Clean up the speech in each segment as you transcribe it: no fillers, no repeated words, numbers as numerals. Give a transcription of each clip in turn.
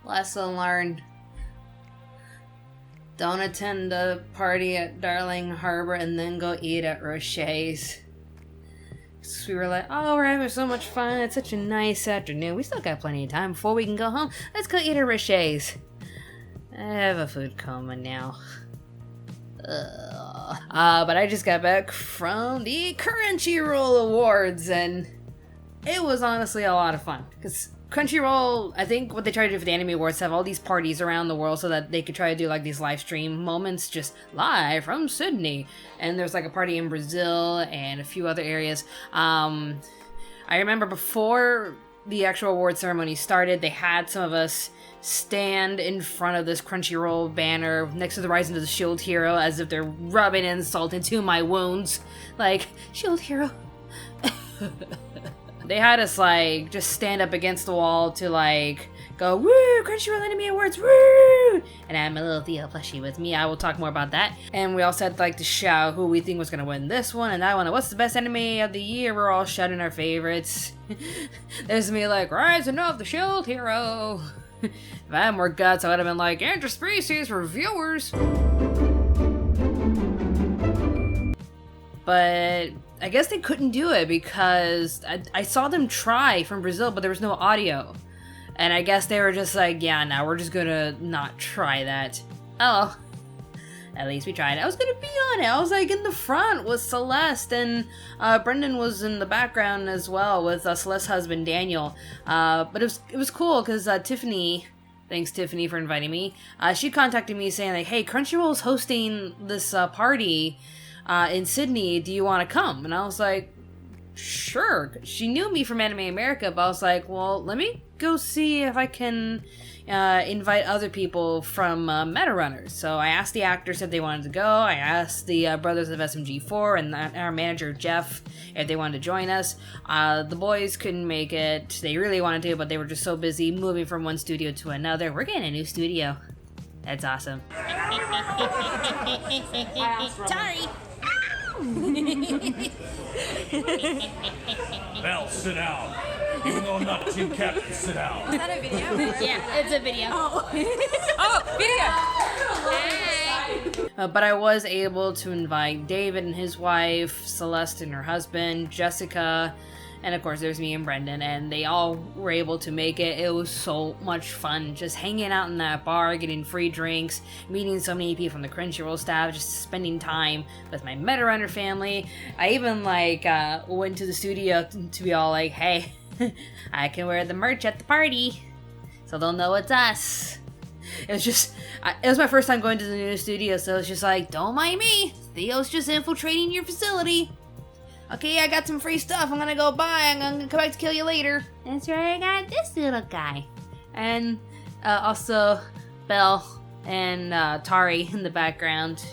Lesson learned. Don't attend a party at Darling Harbor and then go eat at Roche's. So we were like, oh, we're having so much fun. It's such a nice afternoon. We still got plenty of time before we can go home. Let's go eat at Roche's. I have a food coma now. But I just got back from the Crunchyroll Awards, and it was honestly a lot of fun. Because Crunchyroll, I think what they try to do for the Anime Awards, have all these parties around the world so that they could try to do like these live stream moments just live from Sydney. And there's like a party in Brazil and a few other areas. I remember before the actual award ceremony started, they had some of us stand in front of this Crunchyroll banner next to the Rise into the Shield Hero as if they're rubbing insult into my wounds. Like, Shield Hero. They had us, like, just stand up against the wall to, like, go, woo, Crunchyroll Anime Awards, woo! And I have my little Theo plushie with me. I will talk more about that. And we also had, like, to shout who we think was going to win this one and that one. And what's the best anime of the year? We're all shouting our favorites. There's me, like, Rising of the Shield Hero. If I had more guts, I would have been like, interspecies for viewers. But I guess they couldn't do it because I saw them try from Brazil, but there was no audio. And I guess they were just like, yeah, now we're just gonna not try that. Oh, at least we tried. I was gonna be on it. I was like in the front with Celeste, and Brendan was in the background as well with Celeste's husband Daniel. But it was cool because Tiffany, thanks Tiffany for inviting me. She contacted me saying like, hey, Crunchyroll's hosting this party in Sydney. Do you want to come? And I was like, sure. She knew me from Anime America, but I was like, well, let me go see if I can invite other people from Meta Runners. So I asked the actors if they wanted to go. I asked the brothers of SMG4 and our manager Jeff if they wanted to join us. The boys couldn't make it. They really wanted to, but they were just so busy moving from one studio to another. We're getting a new studio. That's awesome. Sorry. Belle, sit down. Even though I'm not team captain, sit down. Is that a video? Yeah, it's a video. Oh, video. Hey. But I was able to invite David and his wife, Celeste and her husband, Jessica, and of course there's me and Brendan, and they all were able to make it. It was so much fun just hanging out in that bar, getting free drinks, meeting so many people from the Crunchyroll staff, just spending time with my Meta Runner family. I even went to the studio to be all like, hey, I can wear the merch at the party, so they'll know it's us. It was my first time going to the new studio, so it's just like, don't mind me, Theo's just infiltrating your facility. Okay, I got some free stuff I'm gonna go buy. I'm gonna come back to kill you later. That's right, I got this little guy. And also Belle and Tari in the background.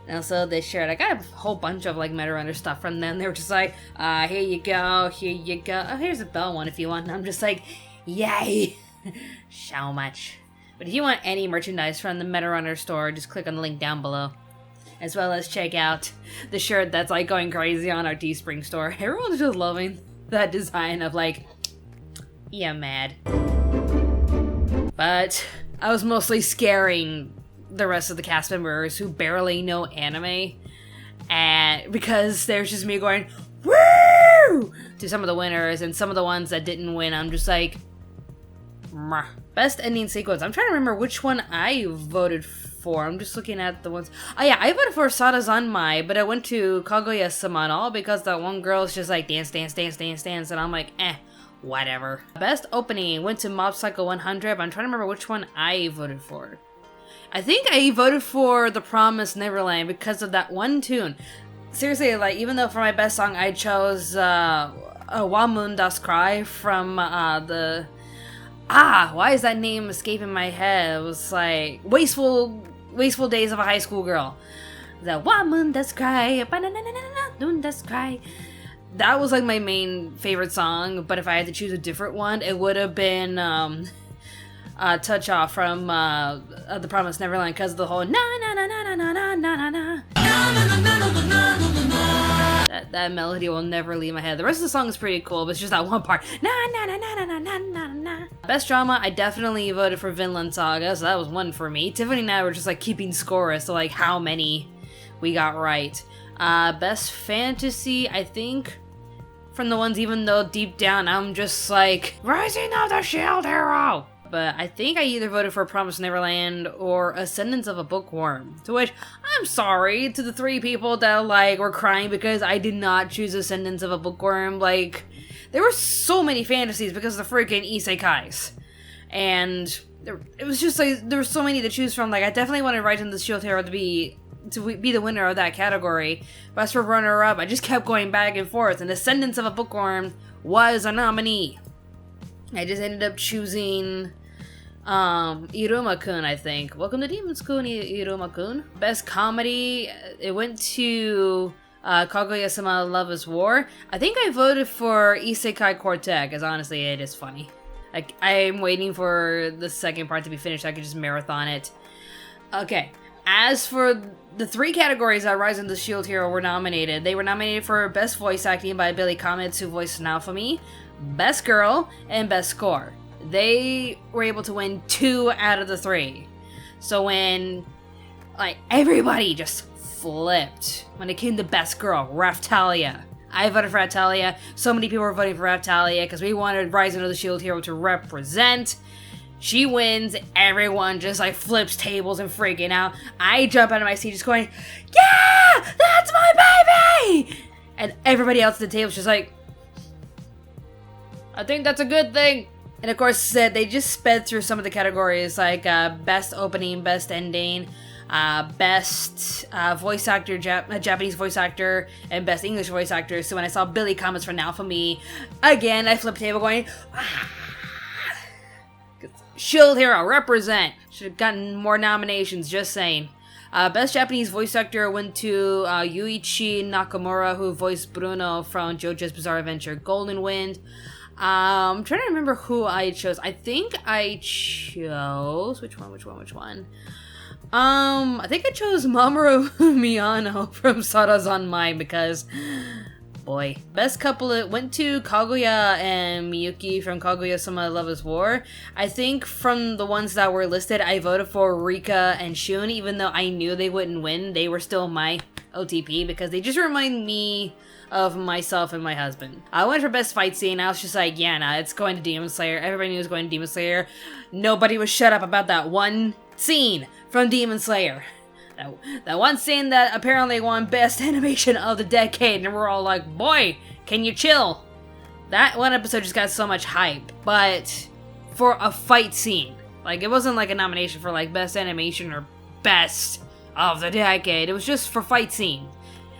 And also this shirt. I got a whole bunch of like Meta Runner stuff from them. They were just like, here you go, here you go. Oh, here's a Belle one if you want. And I'm just like, yay. So much. But if you want any merchandise from the Meta Runner store, just click on the link down below. As well as check out the shirt that's like going crazy on our Teespring store. Everyone's just loving that design of like, yeah, mad. But I was mostly scaring the rest of the cast members who barely know anime, and because there's just me going, woo! To some of the winners, and some of the ones that didn't win, I'm just like, meh. Best ending sequence. I'm trying to remember which one I voted for. I'm just looking at the ones. Oh yeah, I voted for Sada Zanmai, but I went to Kaguya-sama all because that one girl's just like dance, dance, dance, dance, dance, and I'm like, whatever. Best opening went to Mob Psycho 100, but I'm trying to remember which one I voted for. I think I voted for The Promised Neverland because of that one tune. Seriously, like, even though for my best song I chose Wa Moon Das Cry from the... why is that name escaping my head? It was like Wasteful Days of a High School Girl. The Wa Moon Das Cry, Moon Das Cry. That was like my main favorite song, but if I had to choose a different one, it would have been Touch Off from The Promised Neverland, because of the whole na na na na na na na na na. That melody will never leave my head. The rest of the song is pretty cool, but it's just that one part. Na na na na na na na na. Best drama, I definitely voted for Vinland Saga, so that was one for me. Tiffany and I were just like keeping score as to like how many we got right. Best fantasy, I think from the ones, even though deep down I'm just like, Rising of the Shield Hero! But I think I either voted for Promised Neverland or Ascendance of a Bookworm. To which, I'm sorry to the 3 people that, like, were crying because I did not choose Ascendance of a Bookworm. Like, there were so many fantasies because of the freaking isekais. And it was just, like, there were so many to choose from. Like, I definitely wanted Rising of the Shield Hero to be the winner of that category. But as for runner-up, I just kept going back and forth. And Ascendance of a Bookworm was a nominee. I just ended up choosing Iruma-kun, I think. Welcome to Demon School, Iruma-kun. Best comedy, it went to Kaguya-sama Love is War. I think I voted for Isekai Quartet, because honestly, it is funny. Like, I'm waiting for the second part to be finished so I could just marathon it. Okay, as for the 3 categories that Rise of the Shield Hero were nominated, they were nominated for Best Voice Acting by Billy Kamitz, who voiced Naofumi, Best Girl, and Best Score. They were able to win 2 out of the 3. So when, like, everybody just flipped when it came to Best Girl, Raftalia. I voted for Raftalia. So many people were voting for Raftalia because we wanted Rising of the Shield Hero to represent. She wins. Everyone just, like, flips tables and freaking out. I jump out of my seat just going, yeah! That's my baby! And everybody else at the table is just like, I think that's a good thing. And of course, they just sped through some of the categories, like Best Opening, Best Ending, Best Voice Actor, Japanese Voice Actor, and Best English Voice Actor. So when I saw Billy Kamitz for Naofumi, again, I flipped table going, ah! Shield Hero, represent! Should have gotten more nominations, just saying. Best Japanese Voice Actor went to Yuichi Nakamura, who voiced Bruno from JoJo's Bizarre Adventure Golden Wind. I'm trying to remember who I chose. I think I chose... Which one? I think I chose Mamoru Miyano from Sarazanmai because... Boy. Best couple, it went to Kaguya and Miyuki from Kaguya-sama Love is War. I think from the ones that were listed, I voted for Rika and Shun, even though I knew they wouldn't win. They were still my OTP because they just remind me of myself and my husband. I went for Best Fight Scene. I was just like, yeah, nah, it's going to Demon Slayer. Everybody knew it was going to Demon Slayer. Nobody was shut up about that one scene from Demon Slayer. That one scene that apparently won Best Animation of the Decade, and we're all like, boy, can you chill? That one episode just got so much hype, but for a fight scene. Like, it wasn't like a nomination for like Best Animation or Best of the Decade. It was just for fight scene.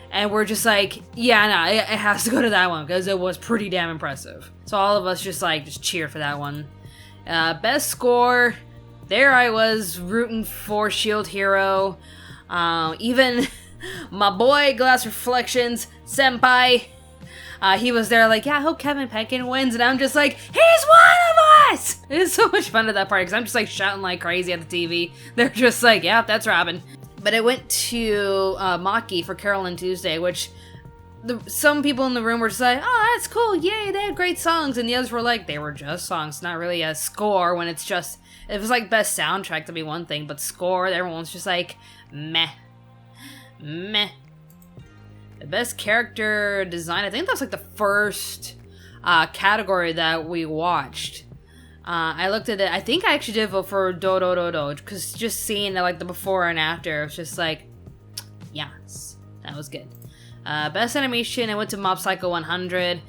And we're just like, yeah, no, it has to go to that one because it was pretty damn impressive. So all of us just cheer for that one. Best Score, there I was rooting for Shield Hero. Even my boy Glass Reflections Senpai, he was there like, yeah, I hope Kevin Penkin wins. And I'm just like, he's one of us! It's so much fun at that party because I'm just like shouting like crazy at the TV. They're just like, yeah, that's Robyn. But it went to Maki for Carol and Tuesday, which some people in the room were just like, oh, that's cool, yay, they had great songs. And the others were like, they were just songs, not really a score when it's just, it was like best soundtrack to be one thing, but score, everyone's just like, meh. The best character design, I think that's like the first category that we watched. I looked at it. I think I actually did vote for Do, because just seeing like the before and after, it was just like, yes, that was good. Best animation, I went to Mob Psycho 100.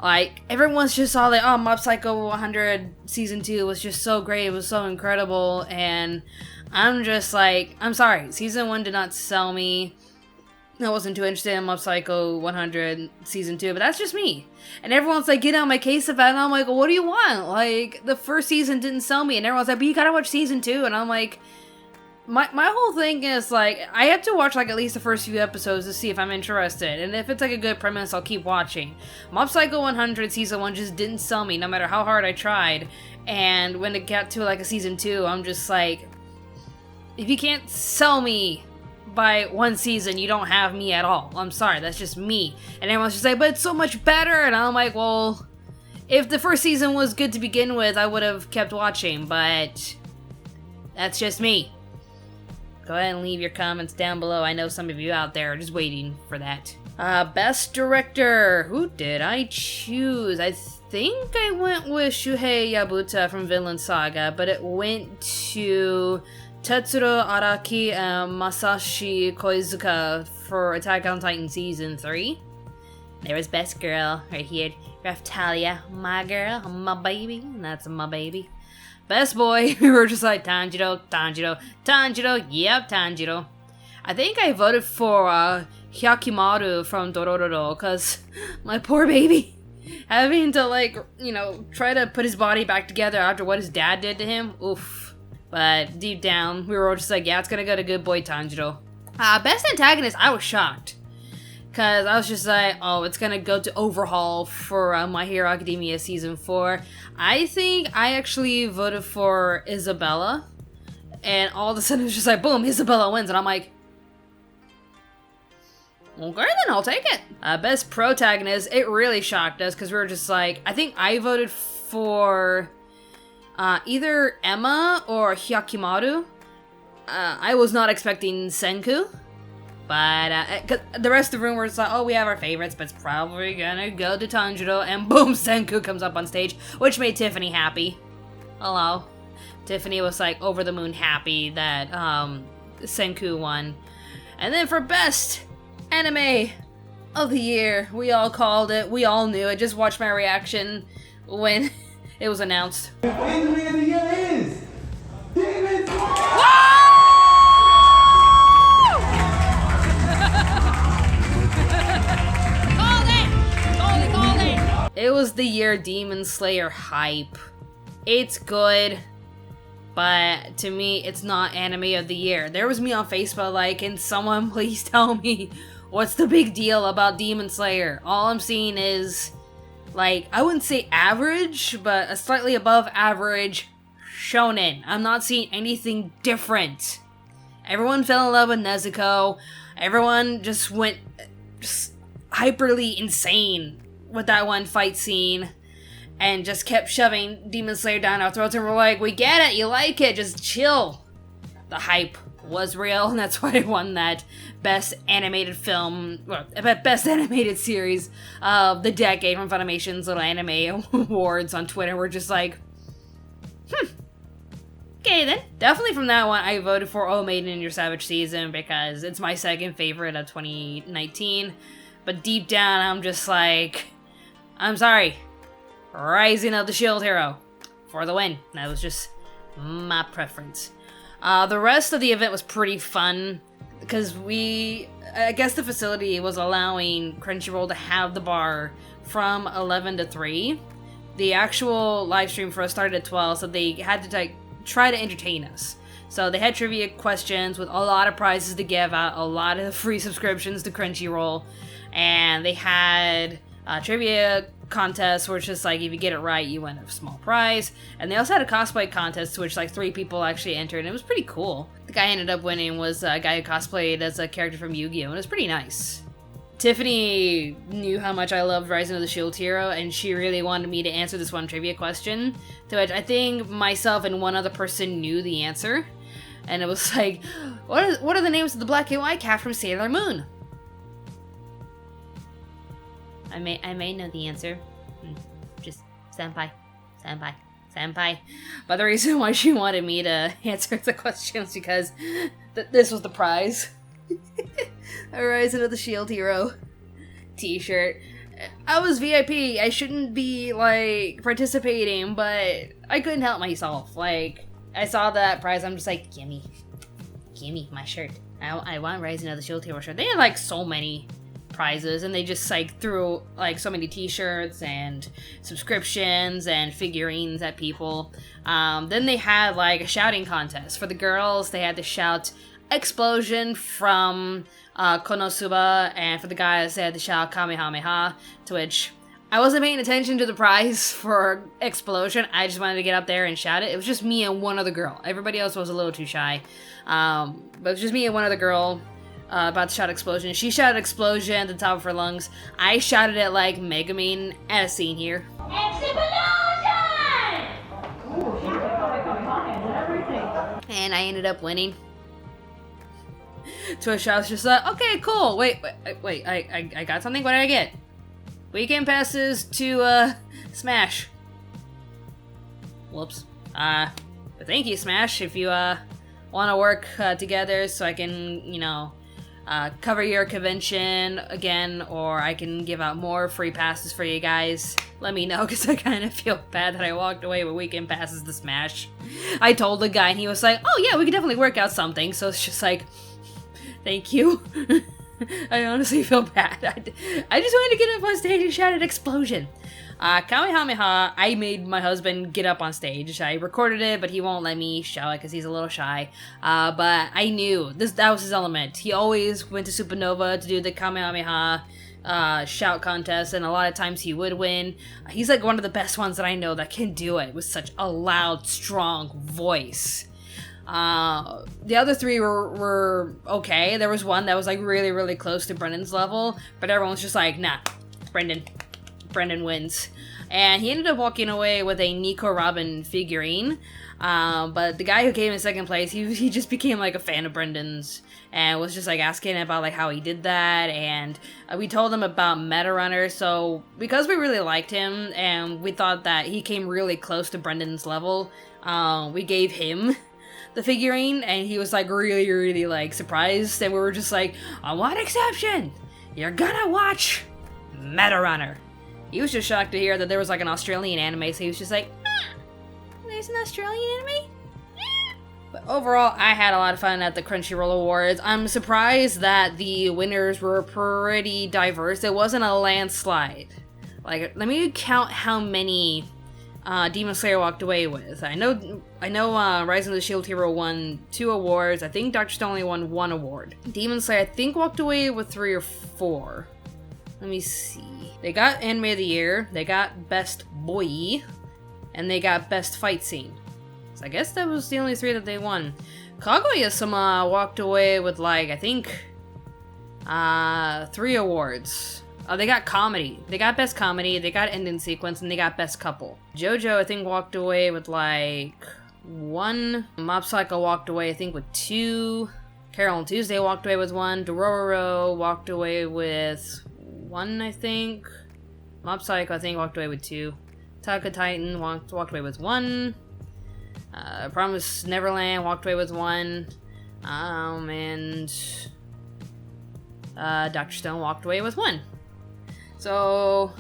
Like, everyone's just all like, oh, Mob Psycho 100 Season 2 was just so great, it was so incredible, and I'm just like, I'm sorry, Season 1 did not sell me. I wasn't too interested in Mob Psycho 100 Season 2, but that's just me. And everyone's like, get on my case about it, and I'm like, well, what do you want? Like, the first season didn't sell me, and everyone's like, but you gotta watch Season 2, and I'm like, my whole thing is, like, I have to watch, like, at least the first few episodes to see if I'm interested, and if it's, like, a good premise, I'll keep watching. Mob Psycho 100 Season 1 just didn't sell me, no matter how hard I tried, and when it got to, like, a Season 2, I'm just like, if you can't sell me by one season, you don't have me at all. I'm sorry, that's just me. And everyone's just like, but it's so much better. And I'm like, well, if the first season was good to begin with, I would have kept watching, but that's just me. Go ahead and leave your comments down below. I know some of you out there are just waiting for that. Best director. Who did I choose? I think I went with Shuhei Yabuta from Vinland Saga, but it went to Tetsuro Araki and Masashi Koizuka for Attack on Titan Season 3. There was Best Girl right here. Raftalia, my girl, my baby. And that's my baby. Best Boy, we were just like, Tanjiro, Tanjiro, Tanjiro, yep, Tanjiro. I think I voted for Hyakimaru from Dororo, because my poor baby, having to, like, you know, try to put his body back together after what his dad did to him, oof. But deep down, we were all just like, yeah, it's gonna go to good boy Tanjiro. Best Antagonist, I was shocked. Because I was just like, oh, it's gonna go to Overhaul for My Hero Academia Season 4. I think I actually voted for Isabella. And all of a sudden it was just like, boom, Isabella wins. And I'm like, okay, then I'll take it. Best Protagonist, it really shocked us because we were just like, I think I voted for either Emma or Hyakimaru. I was not expecting Senku. But the rest of the room were just like, oh, we have our favorites, but it's probably gonna go to Tanjiro. And boom, Senku comes up on stage, which made Tiffany happy. Hello. Tiffany was like over the moon happy that Senku won. And then for Best Anime of the Year, we all called it, we all knew it. Just watch my reaction when it was announced. Anime of the Year is Demon Slayer! It was the year Demon Slayer hype. It's good, but to me, it's not anime of the year. There was me on Facebook like, can someone please tell me what's the big deal about Demon Slayer? All I'm seeing is, like, I wouldn't say average, but a slightly above average shonen. I'm not seeing anything different. Everyone fell in love with Nezuko. Everyone just went hyperly insane with that one fight scene and just kept shoving Demon Slayer down our throats, and we're like, we get it, you like it, just chill. The hype was real, and that's why I won that Best Animated Film, well, Best Animated Series of the decade from Funimation's little anime awards on Twitter. We're just like, okay then. Definitely from that one, I voted for Oh Maiden in Your Savage Season because it's my second favorite of 2019. But deep down, I'm just like, I'm sorry, Rising of the Shield Hero for the win. That was just my preference. The rest of the event was pretty fun because I guess the facility was allowing Crunchyroll to have the bar from 11 to 3. The actual live stream for us started at 12, so they had to try to entertain us. So they had trivia questions with a lot of prizes to give out, a lot of free subscriptions to Crunchyroll, and they had trivia contests where it's just like, if you get it right, you win a small prize. And they also had a cosplay contest to which like 3 people actually entered, and it was pretty cool. The guy I ended up winning was a guy who cosplayed as a character from Yu-Gi-Oh! And it was pretty nice. Tiffany knew how much I loved Rising of the Shield Hero, and she really wanted me to answer this one trivia question, to which I think myself and one other person knew the answer. And it was like, what are the names of the black and white cat from Sailor Moon? I may know the answer. Just senpai. But the reason why she wanted me to answer the question was because this was the prize. A Rising of the Shield Hero t-shirt. I was VIP. I shouldn't be, like, participating, but I couldn't help myself. Like, I saw that prize, I'm just like, gimme my shirt. I want Rising of the Shield Hero shirt. They had, like, so many prizes, and they just like threw like so many t-shirts and subscriptions and figurines at people. Then they had like a shouting contest. For the girls, they had to shout explosion from Konosuba, and for the guys, they had to shout Kamehameha, to which I wasn't paying attention to the prize for explosion. I just wanted to get up there and shout it. It was just me and one other girl. Everybody else was a little too shy. But it was just me and one other girl. about to shout explosion. She shouted explosion at the top of her lungs. I shouted it like Megumin as seen here. And I ended up winning. Twitch, I was just like, okay, cool. Wait, I got something? What did I get? Weekend passes to, Smash. Whoops. But thank you, Smash, if you, want to work, together so I can, you know, cover your convention again, or I can give out more free passes for you guys. Let me know, because I kind of feel bad that I walked away with weekend passes to Smash. I told the guy, and he was like, oh yeah, we can definitely work out something, so it's just like, thank you. I honestly feel bad. I just wanted to get up on stage and shout at explosion. Kamehameha, I made my husband get up on stage. I recorded it, but he won't let me shout it because he's a little shy. But I knew that was his element. He always went to Supernova to do the Kamehameha shout contest, and a lot of times he would win. He's like one of the best ones that I know that can do it with such a loud, strong voice. The other three were okay. There was one that was like really, really close to Brendan's level, but everyone's just like, nah, Brendan wins. And he ended up walking away with a Nico Robyn figurine. But the guy who came in second place, he just became like a fan of Brendan's and was just like asking about like how he did that. And we told him about Meta Runner. So because we really liked him and we thought that he came really close to Brendan's level, we gave him the figurine, and he was like really, really like surprised. And we were just like, on one exception, you're gonna watch Meta Runner. He was just shocked to hear that there was like an Australian anime, so he was just like, there's an Australian anime? But overall, I had a lot of fun at the Crunchyroll Awards. I'm surprised that the winners were pretty diverse. It wasn't a landslide. Like, let me count how many Demon Slayer walked away with. I know Rising of the Shield Hero won 2 awards. I think Dr. Stone only won 1 award. Demon Slayer, I think, walked away with 3 or 4. Let me see. They got Anime of the Year, they got Best Boy, and they got Best Fight Scene. So I guess that was the only 3 that they won. Kaguya-sama walked away with, like, I think, 3 awards. They got Comedy. They got Best Comedy, they got Ending Sequence, and they got Best Couple. JoJo, I think, walked away with, like, 1. Mob Psycho walked away, I think, with 2. Carol and Tuesday walked away with 1. Dororo walked away with 1, I think. Mob Psycho, I think, walked away with 2. Attack on Titan walked away with 1. Promise Neverland walked away with 1. And Dr. Stone walked away with 1. So,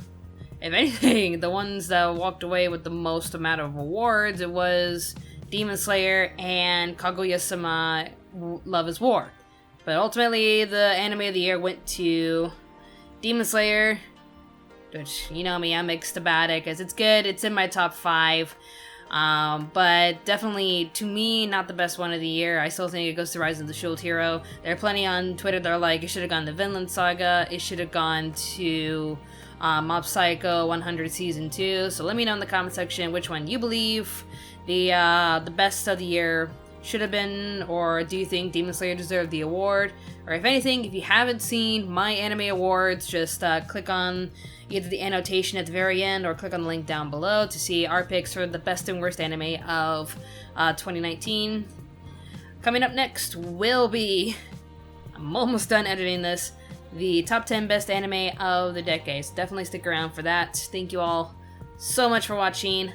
if anything, the ones that walked away with the most amount of awards, it was Demon Slayer and Kaguya-sama Love is War. But ultimately, the Anime of the Year went to Demon Slayer, which, you know me, I'm mixed about it, because it's good, it's in my top 5, but definitely, to me, not the best one of the year. I still think it goes to Rise of the Shield Hero. There are plenty on Twitter that are like, it should have gone to Vinland Saga, it should have gone to Mob Psycho 100 Season 2, so let me know in the comment section which one you believe the best of the year should have been, or do you think Demon Slayer deserved the award? Or if anything, if you haven't seen my anime awards, just click on either the annotation at the very end or click on the link down below to see our picks for the best and worst anime of 2019. Coming up next will be, I'm almost done editing this, the top 10 best anime of the decade. So definitely stick around for that. Thank you all so much for watching.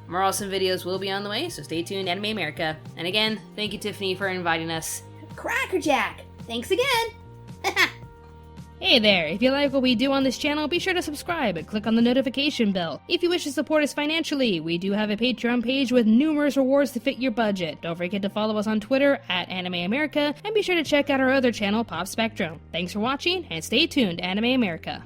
More awesome videos will be on the way, so stay tuned, Anime America. And again, thank you, Tiffany, for inviting us. Crackerjack! Thanks again! Hey there, if you like what we do on this channel, be sure to subscribe and click on the notification bell. If you wish to support us financially, we do have a Patreon page with numerous rewards to fit your budget. Don't forget to follow us on Twitter at Anime America, and be sure to check out our other channel, Pop Spectrum. Thanks for watching, and stay tuned, Anime America.